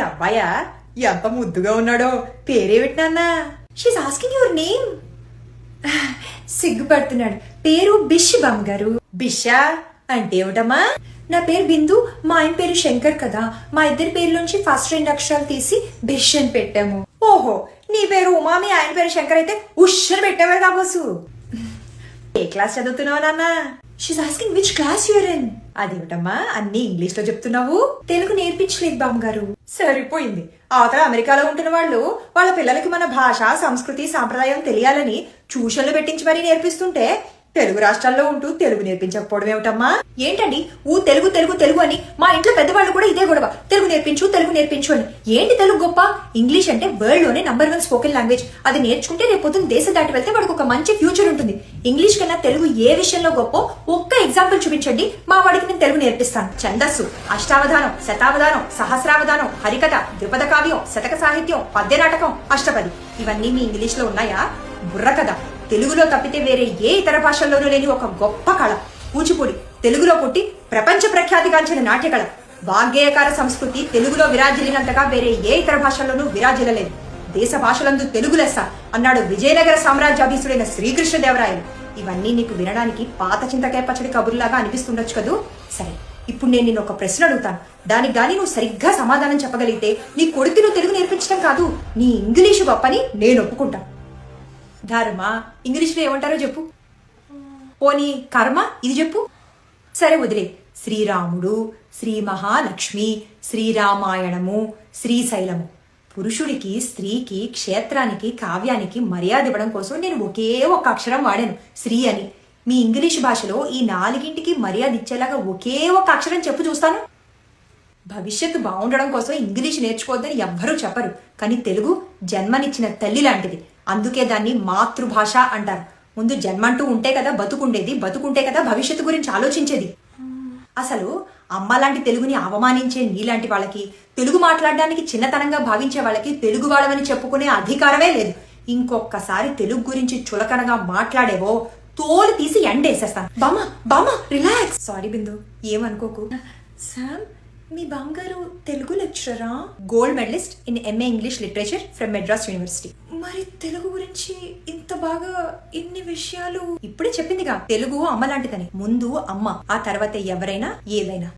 అబ్బాయా ఎంత ముద్దుగా ఉన్నాడో. పేరేమిటి నాన్నా? She's asking your name. సిగ్గుపడుతున్నాడు. పేరు బిష్ బామ్మగారు. బిషా అంటే ఏమిటమ్మా? నా పేరు బిందు, మా ఆయన పేరు శంకర్ కదా. మా ఇద్దరి పేర్లోంచి ఫస్ట్ 2 అక్షరాలు తీసి బిష్ అని పెట్టాము. ఓహో, నీ పేరు ఉమా, మీ ఆయన పేరు శంకర్ అయితే ఉష్షని పెట్టావే కాబోసు. ఏ క్లాస్ చదువుతున్నావు నాన్న? She's asking which class you're in. అదేమిటమ్మా అన్ని ఇంగ్లీష్ లో చెప్తున్నావు? తెలుగు నేర్పించలేదు బామ్మగారు. సరిపోయింది. అవతల అమెరికాలో ఉంటున్న వాళ్ళు వాళ్ళ పిల్లలకి మన భాష, సంస్కృతి, సాంప్రదాయం తెలియాలని ట్యూషన్లు పెట్టించి మరీ నేర్పిస్తుంటే తెలుగు రాష్ట్రాల్లో ఉంటూ తెలుగు నేర్పించకపోవడం ఏమిటమ్మా? ఏంటండి తెలుగు తెలుగు తెలుగు అని మా ఇంట్లో పెద్దవాళ్ళు కూడా ఇదే గొడవ. తెలుగు నేర్పించు అని. ఏంటి తెలుగు గొప్ప? ఇంగ్లీష్ అంటే వరల్డ్ లోనే #1 స్పోకెన్ లాంగ్వేజ్. అది నేర్చుకుంటే రేపు పొద్దున్న దేశం దాటి వెళ్తే వాడికి ఒక మంచి ఫ్యూచర్ ఉంటుంది. ఇంగ్లీష్ కన్నా తెలుగు ఏ విషయంలో గొప్ప ఒక్క ఎగ్జాంపుల్ చూపించండి, మా వాడికి నేను తెలుగు నేర్పిస్తాను. ఛందస్సు, అష్టావధానం, శతావధానం, సహస్రావధానం, హరికథ, ద్విపద కావ్యం, శతక సాహిత్యం, పద్య నాటకం, అష్టపది ఇవన్నీ మీ ఇంగ్లీష్ లో ఉన్నాయా? బుర్రకథ తెలుగులో తప్పితే వేరే ఏ ఇతర భాషల్లోనూ లేని ఒక గొప్ప కళ. కూచిపూడి తెలుగులో పుట్టి ప్రపంచ ప్రఖ్యాతిగాంచిన నాట్యకళ. వాగ్గేయకార సంస్కృతి తెలుగులో విరాజిల్లినంతగా వేరే ఏ ఇతర భాషల్లోనూ విరాజిల్లలేదు. దేశ భాషలందు తెలుగు లెస్స అన్నాడు విజయనగర సామ్రాజ్యాధీశుడైన శ్రీకృష్ణదేవరాయలు. ఇవన్నీ నీకు వినడానికి పాత చింతకాయ పచ్చడి కబుర్లాగా అనిపిస్తుండొచ్చు కదూ. సరే, ఇప్పుడు నేను నిన్ను ఒక ప్రశ్న అడుగుతాను. దానికి గానీ నువ్వు సరిగ్గా సమాధానం చెప్పగలిగితే నీ కొడుకు నువ్వు తెలుగు నేర్పించడం కాదు, నీ ఇంగ్లీషు గొప్పని నేను ఒప్పుకుంటాను. ధర్మ ఇంగ్లీష్లో ఏమంటారో చెప్పు. పోనీ కర్మ ఇది చెప్పు. సరే వదిలే. శ్రీరాముడు, శ్రీ మహాలక్ష్మి, శ్రీరామాయణము, శ్రీశైలము. పురుషుడికి, స్త్రీకి, క్షేత్రానికి, కావ్యానికి మర్యాద ఇవ్వడం కోసం నేను ఒకే ఒక అక్షరం వాడాను, శ్రీ అని. మీ ఇంగ్లీష్ భాషలో ఈ 4గింటికి మర్యాద ఇచ్చేలాగా ఒకే ఒక అక్షరం చెప్పు చూస్తాను. భవిష్యత్తు బాగుండడం కోసం ఇంగ్లీష్ నేర్చుకోవద్దని ఎవ్వరూ చెప్పరు, కానీ తెలుగు జన్మనిచ్చిన తల్లి లాంటిది. అందుకే దాన్ని మాతృభాష అంటారు. ముందు జన్మంటూ ఉంటే కదా బతుకుండేది, బతుకుంటే కదా భవిష్యత్తు గురించి ఆలోచించేది. అసలు అమ్మ లాంటి తెలుగుని అవమానించే నీలాంటి వాళ్ళకి, తెలుగు మాట్లాడడానికి చిన్నతనంగా భావించే వాళ్ళకి తెలుగు వాళ్ళని చెప్పుకునే అధికారమే లేదు. ఇంకొకసారి తెలుగు గురించి చులకనగా మాట్లాడేవో తోలు తీసి ఎండేసేస్తాను. బామా రిలాక్స్. సారీ బిందు, ఏమనుకోకు. సామ్, మీ బామ్మగారు తెలుగు లెక్చరరా? Gold medalist in MA English literature from Madras university. మరి తెలుగు గురించి ఇంత బాగా ఇన్ని విషయాలు? ఇప్పుడే చెప్పిందిగా తెలుగు అమ్మ లాంటిదని. ముందు అమ్మ, ఆ తర్వాత ఎవరైనా ఏదైనా.